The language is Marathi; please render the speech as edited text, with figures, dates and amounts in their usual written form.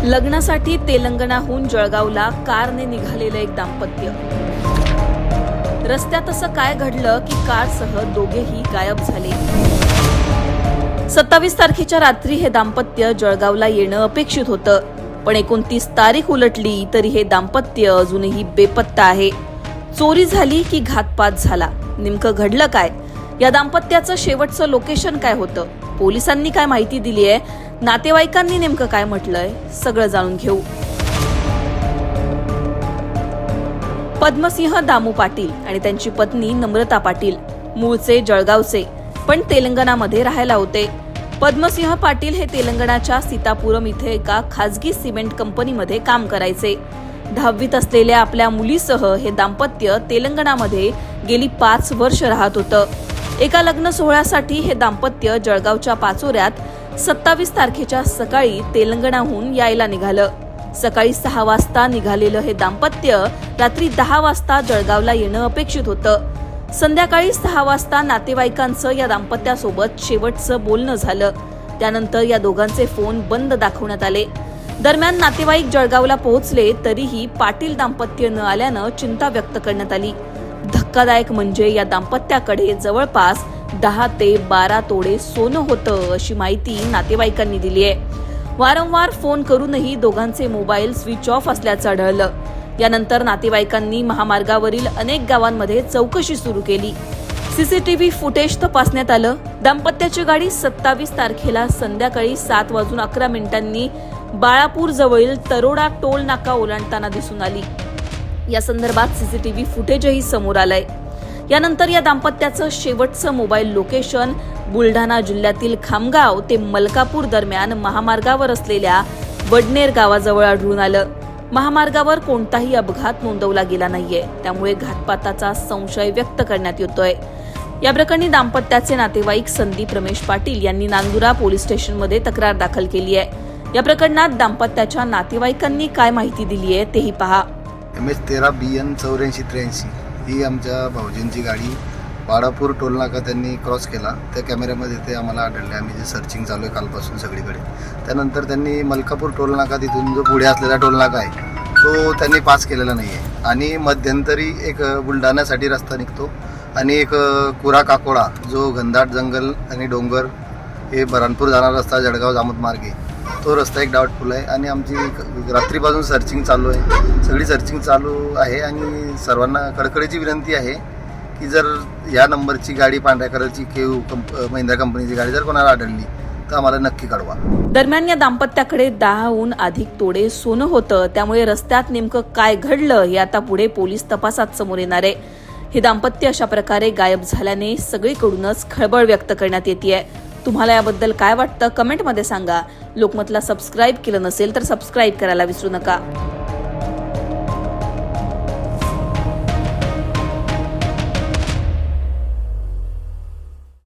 लग्नासाठी तेलंगणाहून जळगावला कारने निघालेलं एक दाम्पत्य. रस्त्यात असं काय घडलं की कारसह दोघेही गायब झाले. 27 तारखेच्या रात्री हे दाम्पत्य जळगावला येणं अपेक्षित होतं, पण 29 तारीख उलटली तरी हे दाम्पत्य अजूनही बेपत्ता आहे. चोरी झाली की घातपात झाला, नेमकं घडलं काय? या दाम्पत्याचं शेवटचं लोकेशन काय होतं? पोलिसांनी काय माहिती दिली आहे? नातेवाईकांनी नेमकं काय म्हटलंय? सगळं जाणून घेऊ. पद्मसिंह दामू पाटील आणि त्यांची पत्नी नम्रता पाटील मूळचे जळगावचे, पण तेलंगणामध्ये राहायला होते. पद्मसिंह पाटील हे तेलंगणाच्या सीतापुरम इथे एका खासगी सिमेंट कंपनीमध्ये काम करायचे. 10वीत असलेल्या आपल्या मुलीसह हे दाम्पत्य तेलंगणामध्ये गेली 5 वर्ष राहत होतं. एका लग्न सोहळ्यासाठी हे दाम्पत्य जळगावच्या पाचोऱ्यात 27 तारखेच्या सकाळी तेलंगणाहून यायला निघालं. सकाळी 6 वाजता निघालेलं हे दाम्पत्य रात्री 10 वाजता जळगावला येणं अपेक्षित होतं. संध्याकाळी 6 वाजता नातेवाईकांचं या दाम्पत्यासोबत शेवटचं बोलणं झालं. त्यानंतर या दोघांचे फोन बंद दाखवण्यात आले. दरम्यान नातेवाईक जळगावला पोहोचले तरीही पाटील दाम्पत्य न आल्यानं चिंता व्यक्त करण्यात आली. धक्कादायक म्हणजे या दाम्पत्याकडे जवळपास 10 ते 12 तोडे सोनं होतं, अशी माहिती नातेवाईकांनी दिली आहे. वारंवार फोन करूनही दोघांचे मोबाईल स्विच ऑफ असल्याचं आढळलं. यानंतर नातेवाईकांनी महामार्गावरील अनेक गावांमध्ये चौकशी सुरू केली. सीसीटीव्ही फुटेज तपासण्यात आलं. दाम्पत्याची गाडी 27 तारखेला संध्याकाळी 7:11 बाळापूर जवळील तरोडा टोल नाका ओलांडताना दिसून आली. या संदर्भात सीसीटीव्ही फुटेजही समोर आलंय. यानंतर या दाम्पत्याचं शेवटचं मोबाईल लोकेशन बुलढाणा जिल्ह्यातील खामगाव ते मलकापूर दरम्यान महामार्गावर असलेल्या वडनेर गावाजवळ आढळून आलं. महामार्गावर कोणताही अपघात नोंदवला गेला नाहीये, त्यामुळे घातपाताचा संशय व्यक्त करण्यात येतोय. या प्रकरणी दाम्पत्याचे नातेवाईक संदीप रमेश पाटील यांनी नांदुरा पोलीस स्टेशनमध्ये तक्रार दाखल केली आहे. या प्रकरणात दाम्पत्याच्या नातेवाईकांनी काय माहिती दिली आहे तेही पहा. MS13 BN 8483 ही आमच्या भाऊजींची गाडी बाळापूर टोल नाका त्यांनी क्रॉस केला. त्या कॅमेऱ्यामध्ये ते आम्हाला आढळले. आम्ही जे सर्चिंग चालू आहे कालपासून सगळीकडे. त्यानंतर त्यांनी मलकापूर टोल नाका तिथून जो पुढे असलेला टोल नाका आहे तो त्यांनी पास केलेला नाही आहे. आणि मध्यंतरी एक बुलढाण्यासाठी रस्ता निघतो आणि एक कुरा काकोळा जो घनदाट जंगल आणि डोंगर हे बऱ्हाणपूर जाणारा रस्ता जळगाव जामोद मार्गे, तो रस्ता एक डाऊटफुल आहे. आणि आमची रात्रीपासून सर्चिंग चालू आहे, सगळी सर्चिंग चालू आहे. आणि सर्वांना कडकडीची विनंती आहे की जर या नंबरची गाडी पांढऱ्या कलरची केव महिंद्रा कंपनीची गाडी जर कोणाला आढळली तर आम्हाला नक्की कळवा. दरम्यान या दाम्पत्याकडे 10हून अधिक तोडे सोनं होतं, त्यामुळे रस्त्यात नेमकं काय घडलं हे आता पुढे पोलीस तपासात समोर येणार आहे. हे दाम्पत्य अशा प्रकारे गायब झाल्याने सगळीकडूनच खळबळ व्यक्त करण्यात येतेय. तुम्हाला याबद्दल काय वाटतं कमेंटमध्ये सांगा. लोकमतला सबस्क्राईब केलं नसेल तर सबस्क्राईब करायला विसरू नका.